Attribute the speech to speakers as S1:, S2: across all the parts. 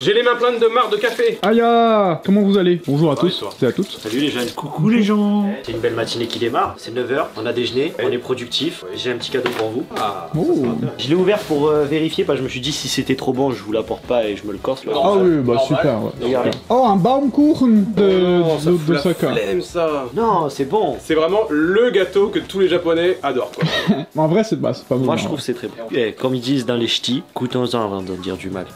S1: J'ai les mains pleines de marre de café.
S2: Aïe, comment vous allez? Bonjour à tous et à toutes.
S3: Salut les jeunes.
S4: Coucou les gens.
S3: C'est une belle matinée qui démarre, c'est 9h, on a déjeuné, on est productif. J'ai un petit cadeau pour vous.
S1: Ah,
S2: Oh.
S3: Je l'ai ouvert pour vérifier, parce que je me suis dit si c'était trop bon, je vous l'apporte pas et je me le corse. Là.
S2: Ah oui, bah super. Ouais.
S3: Regardez.
S2: Oh, un Baumkuchen
S1: ça fout la
S2: Saka.
S1: flemme, ça.
S3: Non, c'est bon.
S1: C'est vraiment le gâteau que tous les Japonais adorent, quoi.
S2: En vrai, c'est pas mauvais.
S3: Moi je trouve que c'est très bon. Et comme ils disent dans les ch'tis, goûtons-en avant de dire du mal.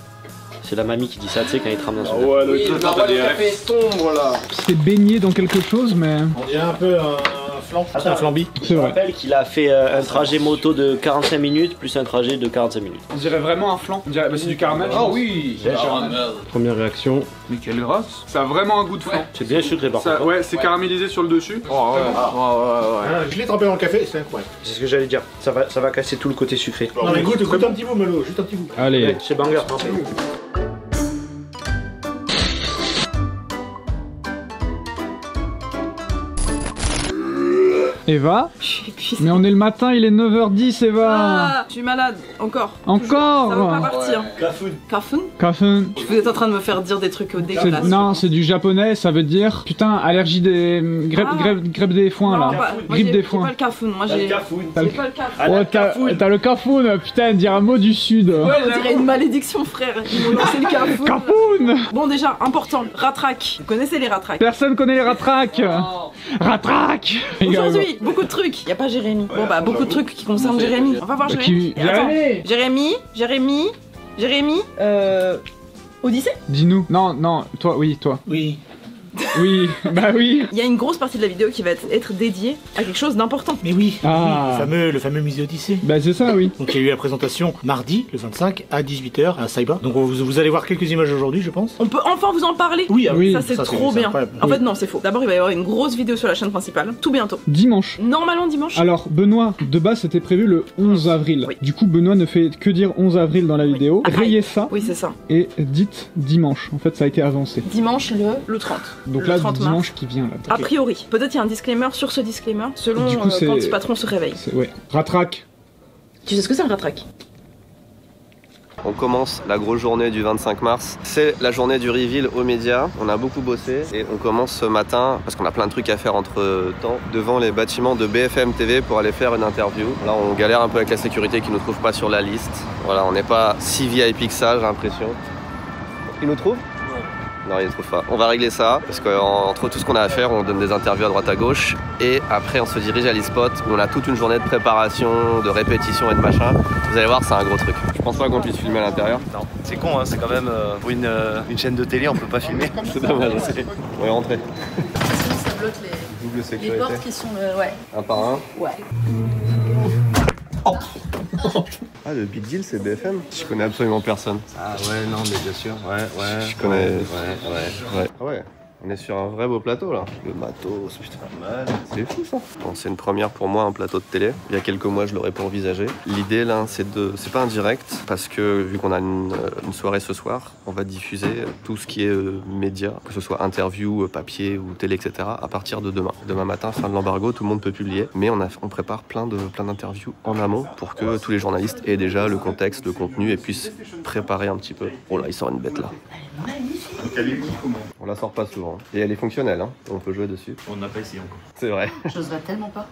S3: C'est la mamie qui dit ça, tu sais, quand ils te ramenent dans son verre.
S1: Ouais, oui, t'as des rêves sombres, là.
S2: C'est baigné dans quelque chose, mais
S4: On dirait un peu un flan.
S3: Attends,
S4: Un flambi.
S2: c'est
S3: Je
S2: vrai.
S3: rappelle qu'il a fait un trajet moto de 45 minutes plus un trajet de 45 minutes.
S2: On dirait vraiment un flan. On dirait, bah, c'est du caramel.
S1: Ah oui.
S3: Première réaction,
S2: Mais quelle race. Ça a vraiment un goût de flan.
S3: c'est bien sucré par contre.
S2: Ouais, c'est caramélisé sur le dessus. Oh, ouais.
S4: Je l'ai trempé dans le café, c'est incroyable.
S3: C'est ce que j'allais dire, ça va casser tout le côté sucré.
S4: Non mais goûte un petit bout Malo, juste un petit bout.
S2: Allez.
S3: C'est banger.
S2: Eva.
S5: Je suis épuisée.
S2: Mais on est le matin, il est 9h10, Eva.
S5: Ah, je suis malade, encore.
S2: Encore.
S5: Ça va pas partir.
S4: Cafoun.
S5: Kafun
S2: Kafun.
S5: Vous êtes en train de me faire dire des trucs dégueulasses.
S2: Non, c'est du japonais, ça veut dire putain, allergie des. Grève des foins
S5: Non,
S2: là.
S5: pas- moi,
S2: Grippe
S5: j'ai-
S2: des
S5: j'ai
S2: foins.
S5: pas le Kafun, moi j'ai.
S4: Cafoun.
S2: T'as
S5: J'ai
S2: le-
S5: pas le Kafun.
S2: Oh, t'as le Kafun, putain, dire un mot du sud.
S5: On dirait une malédiction, frère. Ils m'ont lancé le Kafun.
S2: Kafun.
S5: Bon, déjà, important, ratraque. Vous connaissez les ratraques?
S2: Personne connaît les ratraques. Ratraques.
S5: Aujourd'hui, beaucoup de trucs. Y a pas Jérémy. Bon, bah, beaucoup de trucs qui concernent Jérémy. On va voir
S2: Bah,
S5: Jérémy.
S2: qui-
S5: Et attends.
S2: Jérémy.
S5: Jérémy. Odyssée?
S2: Dis-nous. Non, toi, oui, toi.
S4: Oui.
S2: Oui, bah oui.
S5: Il y a une grosse partie de la vidéo qui va être dédiée à quelque chose d'important.
S4: Mais oui.
S2: Ah.
S4: Oui, le fameux musée Odyssée.
S2: Bah c'est ça, oui.
S4: Donc il y a eu la présentation mardi, le 25, à 18h à Saiba. Donc vous allez voir quelques images aujourd'hui, je pense.
S5: On peut enfin vous en parler.
S4: Oui, ah
S2: Oui.
S5: Ça c'est trop bien.
S4: incroyable.
S5: En
S4: Oui.
S5: fait non c'est faux. D'abord il va y avoir une grosse vidéo sur la chaîne principale, tout bientôt.
S2: Dimanche.
S5: Normalement dimanche.
S2: Alors, Benoît, de base, c'était prévu le 11 avril.
S5: Oui.
S2: Du coup, Benoît ne fait que dire 11 avril dans la vidéo.
S5: Ah,
S2: Rayez ça
S5: Oui c'est ça.
S2: et dites dimanche. En fait, ça a été avancé.
S5: Dimanche le 30.
S2: Donc
S5: Le
S2: là,
S5: 30 mars.
S2: dimanche qui vient, là.
S5: A priori. Peut-être il y a un disclaimer sur ce disclaimer selon
S2: Du coup, c'est-
S5: quand le patron se réveille.
S2: Ouais. Ratraque.
S5: Tu sais ce que c'est un ratraque?
S6: On commence la grosse journée du 25 mars. C'est la journée du reveal aux médias. On a beaucoup bossé et on commence ce matin, parce qu'on a plein de trucs à faire entre temps, devant les bâtiments de BFM TV pour aller faire une interview. Là, on galère un peu avec la sécurité qui nous trouve pas sur la liste. Voilà, on n'est pas si VIP que ça, j'ai l'impression. Ils nous trouvent ? Non, ils ne trouvent pas. On va régler ça, parce qu'entre tout ce qu'on a à faire, on donne des interviews à droite à gauche, et après on se dirige à l'e-spot, où on a toute une journée de préparation, de répétition et de machin. Vous allez voir, c'est un gros truc. Je pense pas qu'on puisse filmer à l'intérieur.
S7: Non, c'est con, hein, c'est quand même pour une chaîne de télé, on peut pas filmer.
S6: C'est dommage. On est rentré.
S8: Sinon ça bloque
S6: Double
S8: les
S6: sécurité.
S8: portes qui sont ouais.
S6: Un par un.
S8: Ouais.
S6: Ah, le big deal, c'est BFM. Je connais absolument personne.
S7: Ah ouais, non, mais bien sûr, ouais.
S6: Je connais.
S7: Ouais.
S6: Ouais. Ah ouais. On est sur un vrai beau plateau là. Le matos, putain. C'est fou ça. Bon, c'est une première pour moi, un plateau de télé. Il y a quelques mois, je l'aurais pas envisagé. L'idée là, c'est pas un direct, parce que vu qu'on a une soirée ce soir, on va diffuser tout ce qui est média, que ce soit interview, papier ou télé, etc. à partir de demain. Demain matin, fin de l'embargo, tout le monde peut publier. Mais on prépare plein d'interviews en amont pour que tous les journalistes aient déjà le contexte, le contenu et puissent préparer un petit peu. Oh là, il sort une bête là. On la sort pas souvent. Et elle est fonctionnelle, hein. On peut jouer dessus.
S7: On n'a pas essayé encore.
S6: C'est vrai.
S8: J'oserais tellement pas.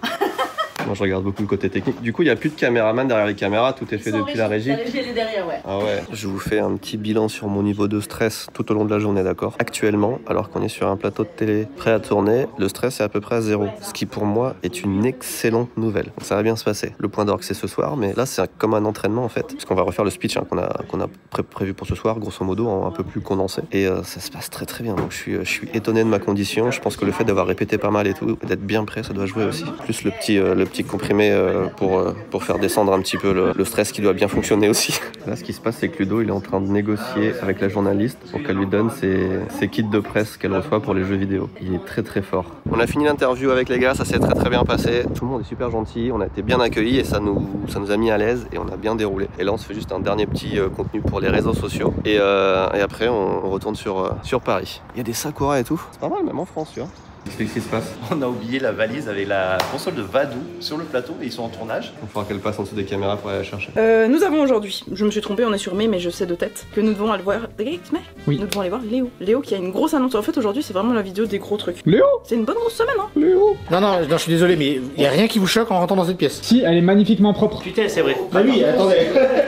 S6: Moi je regarde beaucoup le côté technique. Du coup il n'y a plus de caméraman derrière les caméras, tout est fait depuis la régie.
S8: Les derrière, ouais.
S6: Ah ouais. Je vous fais un petit bilan sur mon niveau de stress tout au long de la journée, d'accord? Actuellement, alors qu'on est sur un plateau de télé prêt à tourner, le stress est à peu près à 0. Ce qui pour moi est une excellente nouvelle. Donc, ça va bien se passer. Le point d'orgue c'est ce soir, mais là c'est comme un entraînement en fait. Parce qu'on va refaire le speech hein, qu'on a prévu pour ce soir, grosso modo, en un peu plus condensé. Et ça se passe très très bien. Donc je suis étonné de ma condition. Je pense que le fait d'avoir répété pas mal et tout, d'être bien prêt, ça doit jouer aussi. Plus le petit comprimé pour faire descendre un petit peu le stress qui doit bien fonctionner aussi. Là, ce qui se passe, c'est que Ludo, il est en train de négocier avec la journaliste pour qu'elle lui donne ses kits de presse qu'elle reçoit pour les jeux vidéo. Il est très très fort. On a fini l'interview avec les gars, ça s'est très très bien passé. Tout le monde est super gentil, on a été bien accueillis et ça nous a mis à l'aise et on a bien déroulé. Et là, on se fait juste un dernier petit contenu pour les réseaux sociaux et après, on retourne sur Paris. Il y a des sakuras et tout. C'est pas mal, même en France, tu vois. Explique ce qui se passe.
S7: On a oublié la valise avec la console de Vadou sur le plateau et ils sont en tournage.
S6: Il va falloir qu'elle passe en dessous des caméras pour aller la chercher.
S5: Nous avons aujourd'hui, je me suis trompée, on est sur mai, mais je sais de tête, que nous devons aller voir.
S2: Oui.
S5: Nous devons aller voir Léo. Léo qui a une grosse annonce. En fait, aujourd'hui, c'est vraiment la vidéo des gros trucs.
S2: Léo.
S5: C'est une bonne grosse semaine, hein.
S2: Léo.
S4: Non, je suis désolé, mais il y a rien qui vous choque en rentrant dans cette pièce.
S2: Si, elle est magnifiquement propre.
S3: Putain, c'est vrai.
S4: Bah oui, attendez.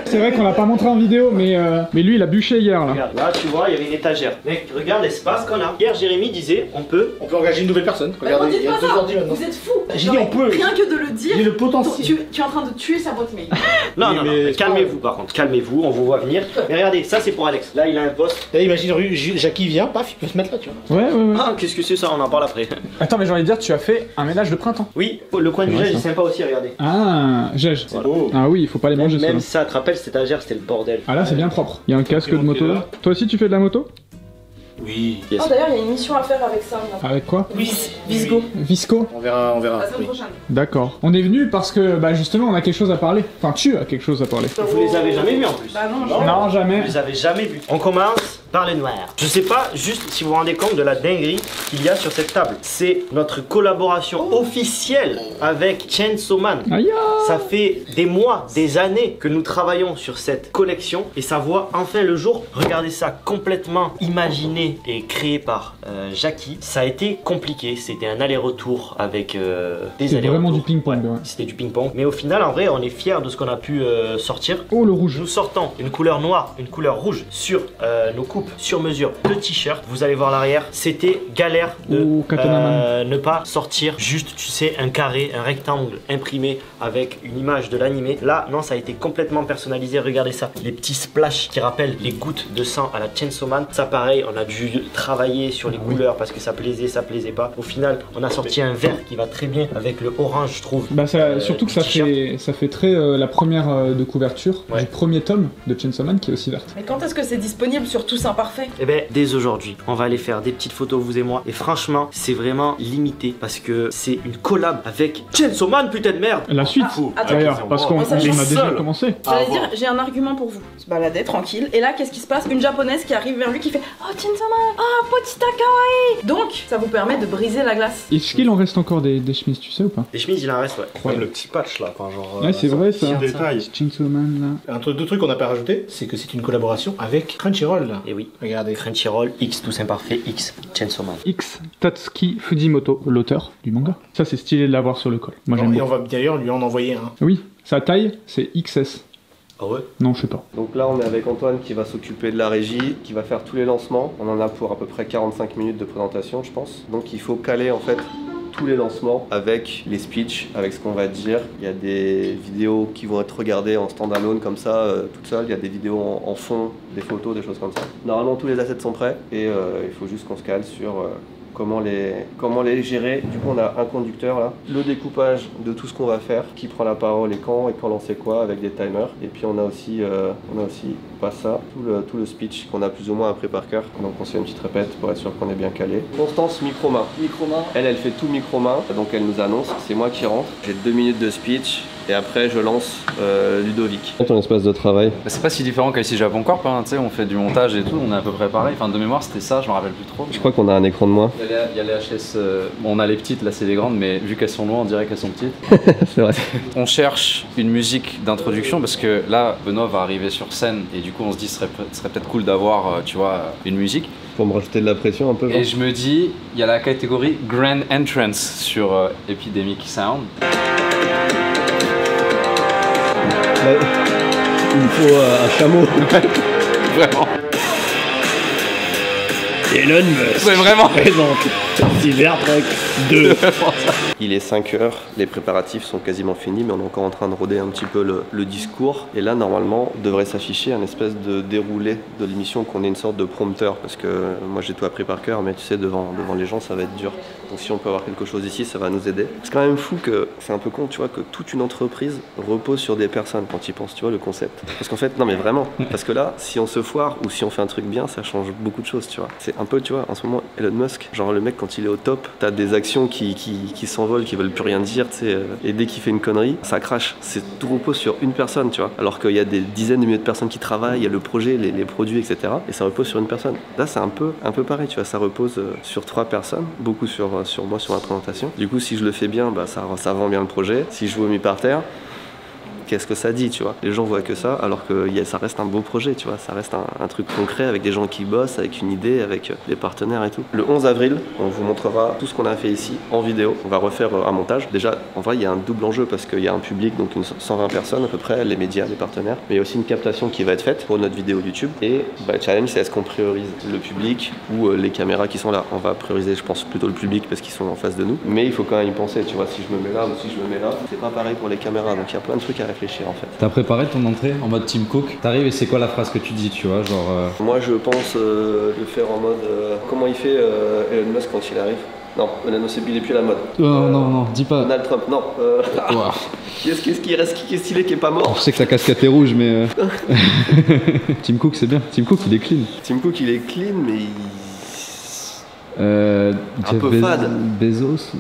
S2: C'est vrai qu'on l'a pas montré en vidéo, mais lui, il a bûché hier, là.
S3: Regarde, là, tu vois, il y avait une étagère. Mec, regarde l'espace qu'on a. Hier, Jérémy disait, on peut.
S4: On peut engager une nouvelle personne.
S5: Bah,
S4: Regardez, il y a 2 ordi maintenant.
S5: Vous êtes fous.
S4: J'ai dit on peut.
S5: Rien que de le dire.
S4: J'ai le potentiel.
S5: Tu es en train de tuer sa boîte mail.
S3: Non,
S4: Oui,
S3: non,
S4: mais
S3: non,
S4: c'est
S3: calmez-vous par contre, calmez-vous, on vous voit venir. Mais regardez, ça c'est pour Alex. Là, il a un poste.
S4: Là, imagine, Jackie vient, paf, il peut se mettre là, tu vois.
S2: Ouais.
S3: Ah, qu'est-ce que c'est ça? On en parle après.
S2: Attends, mais j'ai envie de dire, tu as fait un ménage de printemps.
S3: Oui, le coin du
S2: C'est vrai,
S3: gel est
S2: ça.
S3: sympa aussi, regardez.
S2: Ah, Gège.
S3: Voilà.
S2: Ah oui, il faut pas les manger,
S3: Même
S2: ça.
S3: ça, tu te rappelles, cette étagère, c'était le bordel.
S2: Ah là, c'est bien propre. Il y a un casque de moto. Toi aussi, tu fais de la moto?
S4: Oui.
S5: Oh, d'ailleurs, il y a une mission à faire avec ça.
S2: Avec quoi?
S5: Visgo.
S2: Visco?
S4: On verra.
S5: La semaine
S4: Oui.
S5: prochaine.
S2: D'accord. On est venu parce que, bah justement, on a quelque chose à parler. Enfin, tu as quelque chose à parler.
S3: Vous les avez jamais vus en plus.
S5: Bah non,
S2: Non,
S3: Vous
S2: jamais.
S3: les avez jamais vus. On commence par les noirs. Je sais pas juste si vous vous rendez compte de la dinguerie qu'il y a sur cette table. C'est notre collaboration officielle avec Chainsaw Man.
S2: Aïe.
S3: Ça fait des mois, des années que nous travaillons sur cette collection et ça voit enfin le jour. Regardez ça, complètement imaginé et créé par Jackie. Ça a été compliqué, c'était un aller-retour avec des
S2: C'est
S3: allers-retours.
S2: vraiment du ping-pong, ouais.
S3: C'était du ping-pong. Mais au final, en vrai, on est fiers de ce qu'on a pu sortir.
S2: Oh, le rouge.
S3: Nous sortons une couleur noire, une couleur rouge sur nos coupes sur mesure de t-shirt. Vous allez voir l'arrière. C'était galère de
S2: Oh, Katana
S3: ne pas sortir juste, tu sais, un carré, un rectangle imprimé avec une image de l'animé. Là, non, ça a été complètement personnalisé. Regardez ça. Les petits splashes qui rappellent les gouttes de sang à la Chainsaw Man. Ça, pareil, on a dû travailler sur les couleurs parce que ça plaisait pas. Au final, on a sorti un vert qui va très bien avec le orange, je trouve.
S2: Bah ça, surtout que
S3: du
S2: ça
S3: t-shirt.
S2: fait très la première de couverture
S3: Ouais.
S2: du premier tome de Chainsaw Man qui est aussi verte.
S5: Mais quand est-ce que c'est disponible sur Tous Imparfaits?
S3: Eh ben, dès aujourd'hui, on va aller faire des petites photos, vous et moi. Et franchement, c'est vraiment limité parce que c'est une collab avec Chainsaw Man, putain de merde.
S2: La suite,
S5: attends.
S2: d'ailleurs, parce qu'on
S5: Oh, ça,
S2: on
S5: j'ai
S2: a déjà
S3: seul.
S2: commencé.
S5: J'allais dire, j'ai un argument pour vous. Se balader tranquille. Et là, qu'est-ce qui se passe? Une japonaise qui arrive vers lui qui fait Oh, Chainsaw Man! Oh, Potita Kawaii! Donc, ça vous permet de briser la glace.
S2: Est-ce qu'il en reste encore des chemises, tu sais ou pas?
S3: Les chemises, il en reste, ouais.
S2: Ouais.
S1: Le petit patch là, enfin genre.
S2: Ouais, c'est vrai ça.
S1: Petit détail.
S2: Chainsaw Man là.
S4: Deux trucs qu'on n'a pas rajouté, c'est que c'est une collaboration avec Crunchyroll. Là.
S3: Et oui.
S4: Regardez.
S3: Crunchyroll, X, Tous Imparfaits, X, Chainsaw Man.
S2: X Tatsuki Fujimoto, l'auteur du manga. Ça c'est stylé de l'avoir sur le col. Moi j'aime
S4: Et on
S2: beaucoup.
S4: va d'ailleurs lui en envoyer un.
S2: Oui, sa taille c'est XS.
S3: Ah ouais?
S2: Non, je sais pas.
S6: Donc là, on est avec Antoine qui va s'occuper de la régie, qui va faire tous les lancements. On en a pour à peu près 45 minutes de présentation, je pense. Donc il faut caler en fait tous les lancements avec les speeches, avec ce qu'on va dire. Il y a des vidéos qui vont être regardées en standalone comme ça, toutes seules. Il y a des vidéos en fond, des photos, des choses comme ça. Normalement, tous les assets sont prêts et il faut juste qu'on se cale sur comment les gérer. Du coup, on a un conducteur là, le découpage de tout ce qu'on va faire, qui prend la parole et quand lancer quoi, avec des timers. Et puis on a aussi pas ça, tout le speech qu'on a plus ou moins appris par cœur. Donc on se fait une petite répète pour être sûr qu'on est bien calé. Constance, micro-main. Micro-main. Elle fait tout micro-main, donc elle nous annonce. C'est moi qui rentre. J'ai 2 minutes de speech. Et après, je lance Ludovic. Ton espace de travail.
S9: Bah, c'est pas si différent qu'ici Japon Corp, hein, tu sais, on fait du montage et tout, on est à peu près pareil. Enfin, de mémoire, c'était ça, je me rappelle plus trop.
S6: Je crois qu'on a un écran de moins.
S9: Il y a les HS, bon, on a les petites, là c'est les grandes, mais vu qu'elles sont loin, on dirait qu'elles sont petites.
S6: C'est vrai.
S9: On cherche une musique d'introduction parce que là, Benoît va arriver sur scène et du coup, on se dit ce serait peut-être cool d'avoir, tu vois, une musique.
S6: Pour me rajouter de la pression un peu. Genre.
S9: Et je me dis, il y a la catégorie Grand Entrance sur Epidemic Sound.
S6: Ouais. Il me faut un chameau.
S9: Vraiment.
S6: Elon Musk.
S9: C'est vraiment.
S6: Présente Cybertruck 2. Il est 5 heures, les préparatifs sont quasiment finis, mais on est encore en train de roder un petit peu le discours. Et là, normalement, devrait s'afficher un espèce de déroulé de l'émission, qu'on ait une sorte de prompteur, parce que moi j'ai tout appris par cœur, mais tu sais, devant les gens, ça va être dur. Donc si on peut avoir quelque chose ici, ça va nous aider. C'est quand même fou que, c'est un peu con, tu vois, que toute une entreprise repose sur des personnes quand tu y penses, tu vois, le concept. Parce qu'en fait, non mais vraiment, parce que là, si on se foire ou si on fait un truc bien, ça change beaucoup de choses, tu vois. C'est un peu, tu vois, en ce moment, Elon Musk, genre le mec quand il est au top, t'as des actions qui s'envolent, qui veulent plus rien dire, tu sais, et dès qu'il fait une connerie, ça crache. C'est tout repose sur une personne, tu vois. Alors qu'il y a des dizaines de milliers de personnes qui travaillent, il y a le projet, les produits, etc. Et ça repose sur une personne. Là, c'est un peu pareil, tu vois, ça repose sur 3 personnes, beaucoup sur sur moi, sur ma présentation. Du coup, si je le fais bien, bah, ça vend bien le projet. Si je vomis par terre, qu'est-ce que ça dit, tu vois? Les gens voient que ça, alors que ça reste un beau projet, tu vois. Ça reste un truc concret avec des gens qui bossent, avec une idée, avec des partenaires et tout. Le 11 avril, on vous montrera tout ce qu'on a fait ici en vidéo. On va refaire un montage. Déjà, en vrai, il y a un double enjeu parce qu'il y a un public, donc 120 personnes à peu près, les médias, les partenaires. Mais il y a aussi une captation qui va être faite pour notre vidéo YouTube. Et bah, le challenge, c'est est-ce qu'on priorise le public ou les caméras qui sont là? On va prioriser, je pense, plutôt le public parce qu'ils sont en face de nous. Mais il faut quand même y penser, tu vois. Si je me mets là ou si je me mets là, c'est pas pareil pour les caméras. Donc il y a plein de trucs à réfléchir en fait.
S9: T'as préparé ton entrée en mode Tim Cook? T'arrives et c'est quoi la phrase que tu dis, tu vois, genre
S6: Moi je pense le faire en mode comment il fait Elon Musk quand il arrive. Non, Elon Musk il est plus à la mode.
S9: Non, dis pas.
S6: Donald Trump, non. Qu'est-ce qui reste, qui est stylé, qui est pas mort?
S9: Je sais que ta casquette est rouge, mais Tim Cook c'est bien. Tim Cook il est clean.
S6: Tim Cook il est clean, mais
S9: un
S6: peu fade.
S9: Bezos?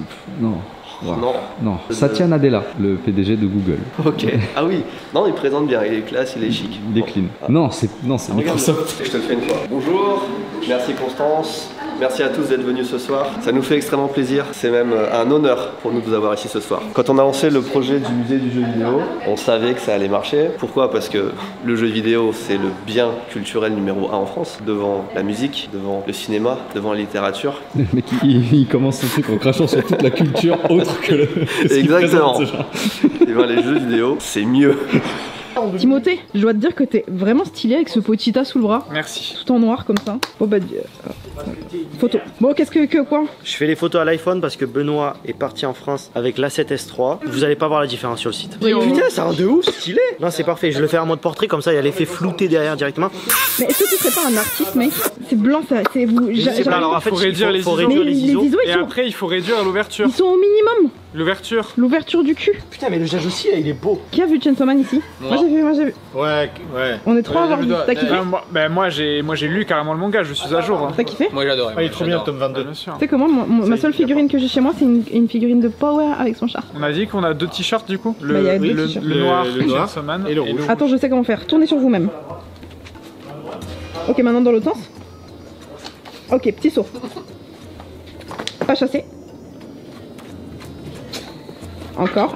S9: Non. Wow. Non. Satya Nadella, le PDG de Google.
S6: Ok. Ah oui. Non, il présente bien. Il est classe, il est chic.
S9: Il est clean. Ah. Non, c'est Microsoft.
S6: Je te le fais une fois. Bonjour. Merci Constance. Merci à tous d'être venus ce soir. Ça nous fait extrêmement plaisir. C'est même un honneur pour nous de vous avoir ici ce soir. Quand on a lancé le projet du musée du jeu vidéo, on savait que ça allait marcher. Pourquoi? Parce que le jeu vidéo, c'est le bien culturel numéro 1 en France, devant la musique, devant le cinéma, devant la littérature.
S9: Le mec, il commence son truc en crachant sur toute la culture autre que le...
S6: Exactement. Et ben, les jeux vidéo, c'est mieux.
S5: Timothée, je dois te dire que t'es vraiment stylé avec ce potita sous le bras.
S1: Merci.
S5: Tout en noir comme ça. Bon bah photo. Bon qu'est-ce que quoi?
S3: Je fais les photos à l'iPhone parce que Benoît est parti en France avec l'A7S3. Vous allez pas voir la différence sur le site. Putain, ça rend de ouf, stylé. Non, c'est parfait. Je le fais en mode portrait comme ça, il y a l'effet flouté derrière directement.
S5: Mais est-ce que tu serais pas un artiste, mec? C'est blanc ça. C'est vous.
S1: Alors en fait, il faut réduire les ISO. Et après, il faut réduire l'ouverture.
S5: Ils sont au minimum.
S1: L'ouverture.
S5: L'ouverture du cul.
S3: Putain, mais le jage aussi, là, il est beau.
S5: Qui a vu Chainsaw Man ici? Moi j'ai vu.
S4: Ouais.
S5: On est trois à avoir vu. T'as kiffé?
S1: Moi j'ai lu carrément le manga, je suis à jour.
S5: T'as kiffé?
S1: Moi j'adore.
S4: Il est trop bien le tome 22.
S1: Bien sûr.
S5: Tu sais comment ma seule figurine que j'ai chez moi, c'est une figurine de Power avec son char.
S1: On a dit qu'on a 2 t-shirts du coup.
S5: Il y a 2 t-shirts.
S1: Le noir, Chainsaw Man
S4: et le rouge.
S5: Attends, je sais comment faire. Tournez sur vous-même. Ok, maintenant dans l'autre sens. Ok, petit saut. Pas chassé. Encore.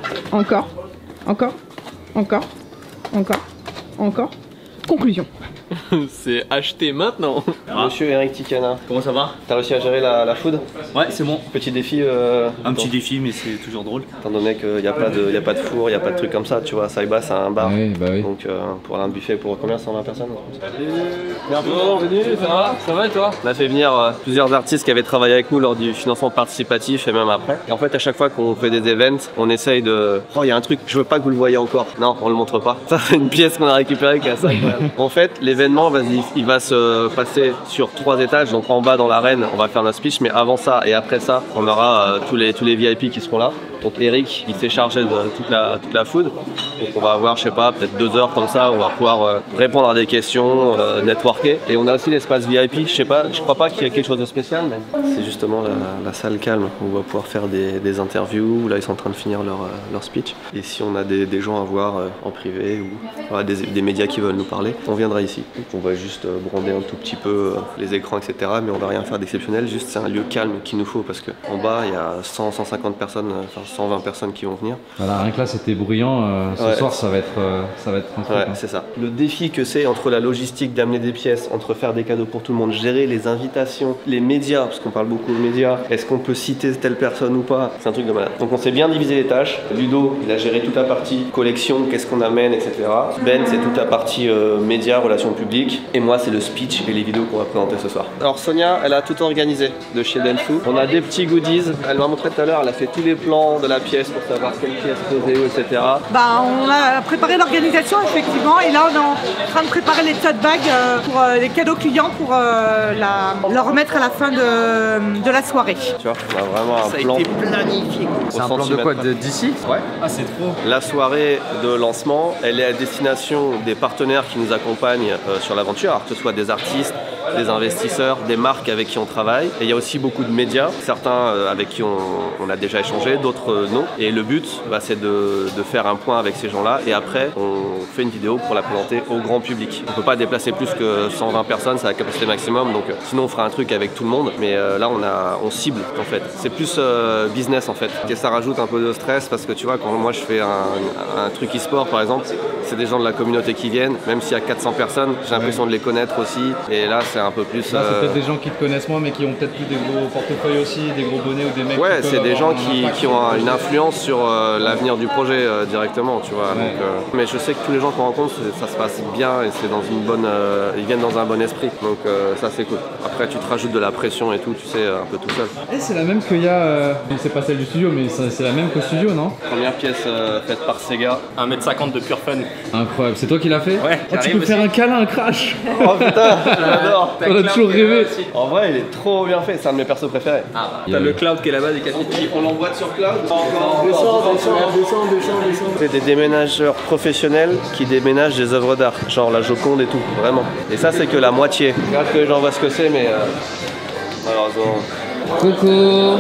S5: Conclusion.
S10: C'est acheté maintenant.
S6: Monsieur Eric Ticana.
S10: Comment ça va?
S6: T'as réussi à gérer la food?
S10: Ouais, c'est bon.
S6: Petit défi.
S10: Un petit défi, mais c'est toujours drôle.
S6: Étant donné qu'il n'y a pas de four, il n'y a pas de truc comme ça, tu vois. Saiba, c'est un bar.
S9: Oui, bah oui.
S6: Donc pour un buffet pour combien? 120 personnes?
S10: Bienvenue, ça va et toi?
S6: On a fait venir plusieurs artistes qui avaient travaillé avec nous lors du financement participatif et même après. Et en fait, à chaque fois qu'on fait des events, on essaye de... Oh, il y a un truc, je veux pas que vous le voyez encore. Non, on le montre pas. Ça, c'est une pièce qu'on a récupérée qui est assez incroyable. En fait, l'événement, il va se passer sur 3 étages. Donc en bas dans l'arène, on va faire notre speech, mais avant ça et après ça, on aura tous les VIP qui seront là. Donc Eric, il s'est chargé de toute la food. Donc on va avoir, je sais pas, peut-être 2 heures comme ça, on va pouvoir répondre à des questions, networker. Et on a aussi l'espace VIP, je crois pas qu'il y ait quelque chose de spécial, mais c'est justement la salle calme où on va pouvoir faire des interviews, où là ils sont en train de finir leur speech. Et si on a des gens à voir en privé ou voilà, des médias qui veulent nous parler, on viendra ici. Donc on va juste brander un tout petit peu les écrans, etc. Mais on va rien faire d'exceptionnel, juste c'est un lieu calme qu'il nous faut parce qu'en bas il y a 150 personnes, enfin 120 personnes qui vont venir.
S9: Voilà, rien que là c'était bruyant, ce soir ça va être tranquille.
S6: Ouais, c'est ça. Le défi que c'est entre la logistique d'amener des pièces, entre faire des cadeaux pour tout le monde, gérer les invitations, les médias, parce qu'on parle beaucoup aux médias, est-ce qu'on peut citer telle personne ou pas, c'est un truc de malade. Donc on s'est bien divisé les tâches. Ludo, il a géré toute la partie collection, qu'est-ce qu'on amène, etc. Ben, c'est toute la partie médias, relations publiques. Et moi, c'est le speech et les vidéos qu'on va présenter ce soir. Alors Sonia, elle a tout organisé de chez Denfu. On a des petits goodies. Elle m'a montré tout à l'heure, elle a fait tous les plans de la pièce pour savoir quelle pièce poser, etc.
S11: Bah, on a préparé l'organisation effectivement et là on est en train de préparer les tote bags pour les cadeaux clients pour leur remettre à la fin de la soirée.
S6: Tu vois, on a vraiment un plan.
S11: Ça a été planifié.
S9: C'est un plan de quoi, d'ici? Ouais.
S10: Ah, c'est trop.
S6: La soirée de lancement, elle est à destination des partenaires qui nous accompagnent sur l'aventure, alors que ce soit des artistes, des investisseurs, des marques avec qui on travaille. Et il y a aussi beaucoup de médias, certains avec qui on a déjà échangé, d'autres non. Et le but, c'est de faire un point avec ces gens-là et après on fait une vidéo pour la présenter au grand public. On peut pas déplacer plus que 120 personnes, c'est la capacité maximum, donc sinon on fera un truc avec tout le monde, mais là on cible en fait. C'est plus business en fait. Et ça rajoute un peu de stress parce que tu vois, quand moi je fais un truc e-sport par exemple, c'est des gens de la communauté qui viennent, même s'il y a 400 personnes, j'ai l'impression de les connaître aussi, et là c'est un peu plus...
S2: Là c'est peut-être des gens qui te connaissent moins mais qui ont peut-être plus des gros portefeuilles aussi, des gros bonnets ou des mecs...
S6: Ouais, c'est des gens qui ont une influence sur l'avenir du projet directement, tu vois. Donc, mais je sais que tous les gens qu'on rencontre, ça se passe bien et c'est dans une bonne... ils viennent dans un bon esprit, donc ça c'est cool. Après tu te rajoutes de la pression et tout, tu sais, un peu tout seul.
S2: Et c'est la même qu'il y a... c'est pas celle du studio, mais c'est la même qu'au studio, non?
S6: Première pièce faite par Sega.
S1: 1m50 de pure fun.
S2: Incroyable, c'est toi qui l'as fait?
S1: Ouais,
S2: oh, tu peux faire un câlin, un crash.
S6: Oh putain, j'adore.
S2: On a toujours rêvé.
S6: En vrai, il est trop bien fait, c'est un de mes persos préférés.
S1: T'as le Cloud qui est là-bas, des capitaines.
S6: On l'envoie sur Cloud. C'est des déménageurs professionnels qui déménagent des œuvres d'art, genre la Joconde et tout, vraiment. Et ça, c'est que la moitié. Regarde que j'en vois ce que c'est, mais malheureusement.
S2: Coucou.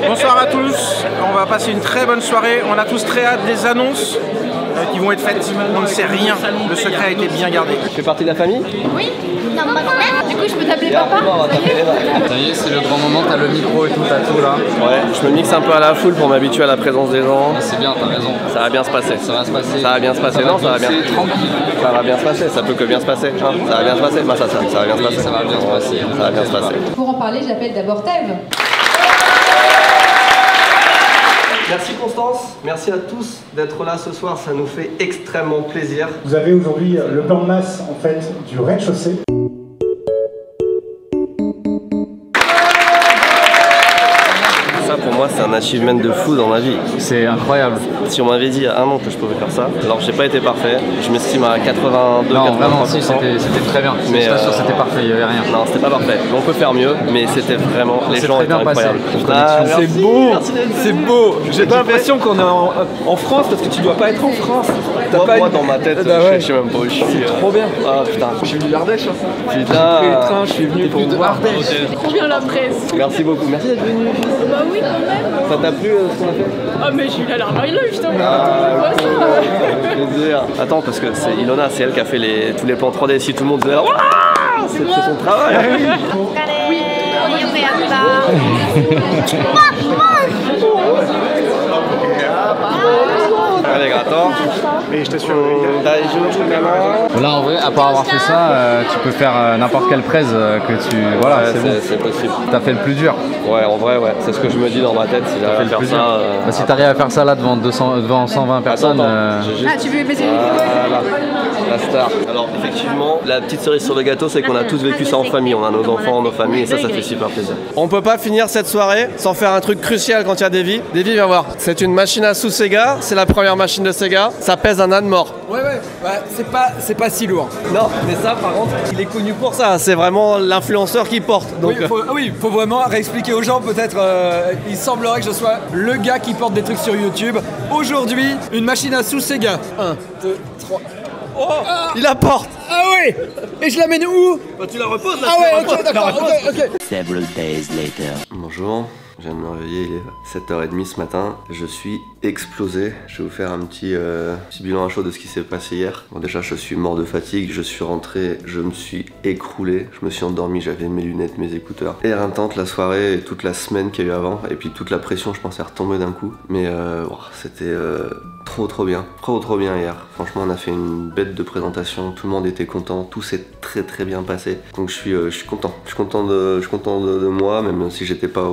S12: Bonsoir à tous, on va passer une très bonne soirée, on a tous très hâte des annonces qui vont être faites, on ne sait rien, le secret a été bien gardé.
S6: Tu fais partie de la famille?
S8: Oui, non, pas quand même. Du coup, je peux t'appeler papa?
S9: Ça y est, c'est le grand moment, t'as le micro et tout, t'as tout là.
S6: Ouais, je me mixe un peu à la foule pour m'habituer à la présence des gens.
S9: C'est bien, t'as raison.
S6: Ça va bien se passer.
S9: Ça va se passer.
S6: Ça va bien se passer, non, ça va bien.
S9: C'est tranquille.
S6: Ça va bien se passer, ça peut que bien se passer. Hein, ça va bien se passer, ça va bien se passer.
S9: Ça va bien se passer.
S6: Ça va bien se passer.
S13: Pour en parler, j'appelle d'abord Thèves.
S6: Merci Constance, merci à tous d'être là ce soir, ça nous fait extrêmement plaisir.
S14: Vous avez aujourd'hui le plan de masse en fait du rez-de-chaussée.
S6: Ça pour moi c'est un achievement de fou dans ma vie.
S9: C'est incroyable.
S6: Si on m'avait dit il y a un an que je pouvais faire ça, alors j'ai pas été parfait, je m'estime à 82,
S9: non,
S6: 83%.
S9: Vraiment, si, c'était très bien. Mais je t'assure, c'était parfait, il n'y avait rien.
S6: Non, c'était pas parfait. On peut faire mieux, mais c'était vraiment... Les gens étaient incroyables.
S10: C'est beau, c'est beau. J'ai l'impression qu'on est en France parce que tu dois pas être en France.
S6: Moi dans ma tête, je sais même pas où je suis.
S10: C'est trop bien.
S6: Ah putain.
S10: Je suis venu d'Ardèche.
S6: Putain.
S10: J'ai pris le train, je suis venu pour
S8: de Ardèche. C'est trop bien la presse.
S6: Merci beaucoup. Merci d'être venu.
S8: Bah oui, quand même.
S6: Ça t'a plu ce qu'on a fait?
S8: Ah mais j'ai eu la larme à l'œil, putain.
S6: Plaisir. Attends, parce que c'est Ilona, c'est elle qui a fait tous les plans 3D. Si tout le monde disait c'est son travail.
S8: Oui, on est à
S6: Allez, gratin.
S14: Et je t'assure.
S9: Là, en vrai, à part avoir fait ça, tu peux faire n'importe quelle presse que tu. Voilà,
S6: ouais,
S9: c'est bon.
S6: C'est possible.
S9: T'as fait le plus dur.
S6: Ouais, en vrai, ouais. C'est ce que je me dis dans ma tête. Si j'arrive à faire ça.
S9: Bah, si t'arrives à faire ça là devant 120 personnes.
S8: Ah, tu veux baisser le
S6: voilà. La star. Alors, effectivement, la petite cerise sur le gâteau, c'est qu'on a tous vécu ça en famille. On a nos enfants, nos familles, et ça fait super plaisir. On peut pas finir cette soirée sans faire un truc crucial quand il y a Davy. Davy, viens voir. C'est une machine à sous Sega. C'est la première machine de Sega. Ça pèse un âne mort.
S12: Ouais, c'est pas si lourd.
S6: Non, mais ça, par contre, il est connu pour ça. C'est vraiment l'influenceur qui porte. Donc...
S12: Oui, faut vraiment réexpliquer aux gens. Peut-être, il semblerait que je sois le gars qui porte des trucs sur YouTube. Aujourd'hui, une machine à sous Sega. 1, 2, 3.
S6: Oh, il la porte.
S12: Ah oui. Et je l'amène où?
S6: Bah, tu la reposes là.
S12: Ah ouais, ok, d'accord, ok.
S6: Several days later. Bonjour. Je viens de me réveiller, il est 7h30 ce matin. Je suis explosé. Je vais vous faire un petit bilan à chaud de ce qui s'est passé hier. Bon, déjà, je suis mort de fatigue. Je suis rentré, je me suis écroulé. Je me suis endormi, j'avais mes lunettes, mes écouteurs. Éreintante la soirée et toute la semaine qu'il y a eu avant. Et puis toute la pression, je pensais retomber d'un coup. Mais c'était trop bien. Trop bien hier. Franchement, on a fait une bête de présentation. Tout le monde était content. Tout s'est très bien passé. Donc je suis content. Je suis content de moi, même si j'étais pas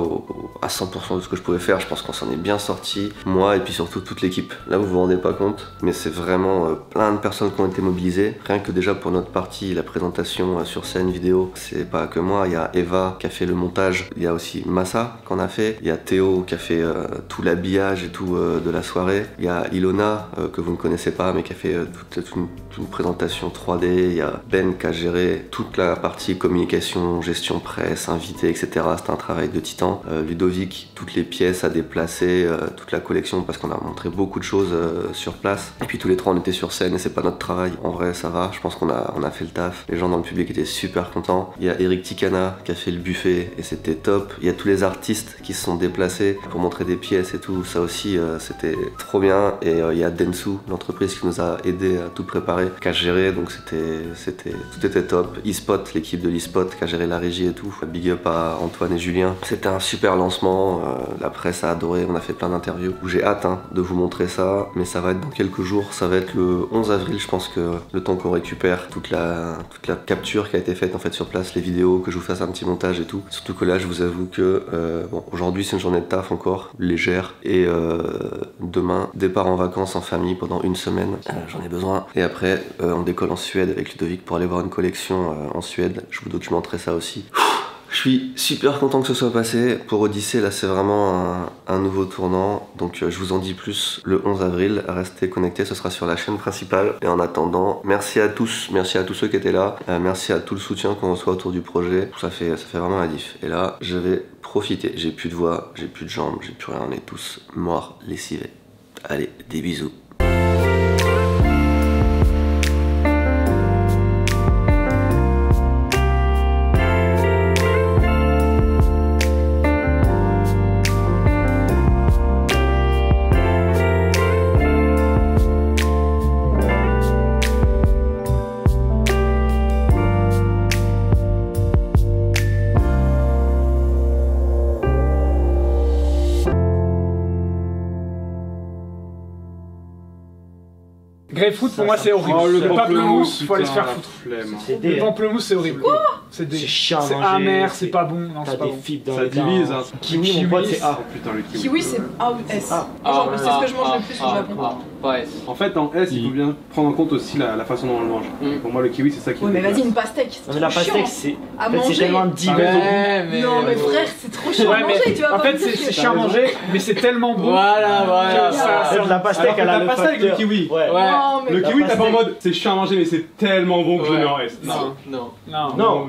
S6: à 100% de ce que je pouvais faire. Je pense qu'on s'en est bien sorti, moi et puis surtout toute l'équipe. Là vous vous rendez pas compte, mais c'est vraiment plein de personnes qui ont été mobilisées. Rien que déjà pour notre partie, la présentation sur scène vidéo, c'est pas que moi, il y a Eva qui a fait le montage, il y a aussi Massa qu'on a fait, il y a Théo qui a fait tout l'habillage et tout de la soirée, il y a Ilona que vous ne connaissez pas mais qui a fait toute une présentation 3D, il y a Ben qui a géré toute la partie communication, gestion presse, invité, etc. C'était un travail de titan. Ludovic, toutes les pièces à déplacer, toute la collection parce qu'on a montré beaucoup de choses sur place. Et puis tous les trois on était sur scène et c'est pas notre travail. En vrai ça va, je pense qu'on a fait le taf. Les gens dans le public étaient super contents. Il y a Eric Ticana qui a fait le buffet et c'était top. Il y a tous les artistes qui se sont déplacés pour montrer des pièces et tout. Ça aussi c'était trop bien. Et il y a Densu, l'entreprise qui nous a aidé à tout préparer, qui a géré, donc tout était top. eSpot, l'équipe de l'eSpot qui a géré la régie et tout. Big up à Antoine et Julien. C'était un super lancement, la presse a adoré, on a fait plein d'interviews. J'ai hâte de vous montrer ça, mais ça va être dans quelques jours. Ça va être le 11 avril, je pense que le temps qu'on récupère toute la capture qui a été faite en fait sur place, les vidéos, que je vous fasse un petit montage et tout. Surtout que là, je vous avoue que bon, aujourd'hui c'est une journée de taf encore, légère, et demain, départ en vacances en famille pendant une semaine, j'en ai besoin. Et après, on décolle en Suède avec Ludovic pour aller voir une collection en Suède. Je vous documenterai ça aussi. Je suis super content que ce soit passé. Pour Odyssée, là c'est vraiment un nouveau tournant. Donc je vous en dis plus le 11 avril. Restez connectés, ce sera sur la chaîne principale. Et en attendant, merci à tous ceux qui étaient là. Merci à tout le soutien qu'on reçoit autour du projet. Ça fait vraiment la diff. Et là, je vais profiter. J'ai plus de voix, j'ai plus de jambes, j'ai plus rien. On est tous morts, lessivés. Allez, des bisous.
S2: Grapefruit pour moi c'est horrible.
S10: Oh, le
S2: pamplemousse, faut aller se faire foutre. Le pamplemousse c'est horrible.
S5: Quoi?
S2: C'est
S3: chiant,
S2: c'est amer, c'est pas bon. Non, c'est pas bon.
S10: Ça divise. Hein.
S3: Kiwi, mon pote, c'est A.
S10: Putain, le kiwi.
S5: Kiwi c'est A ou S. C'est ce que je mange le plus au Japon.
S10: Pas S. En fait, en S, il faut bien prendre en compte aussi la façon dont on le mange. Pour moi, le kiwi, c'est ça qui.
S5: Ouais, mais vas-y, une pastèque.
S3: Non, mais la pastèque, c'est tellement divers.
S5: Non, mais frère, c'est trop chiant à manger, tu vas pas.
S2: En fait, c'est chiant à manger, mais c'est tellement bon.
S10: Voilà.
S3: La pastèque, elle a le facteur.
S10: Le kiwi. Le kiwi, t'as pas en mode c'est chiant à manger, mais c'est tellement bon que je le mets en S.
S2: Non.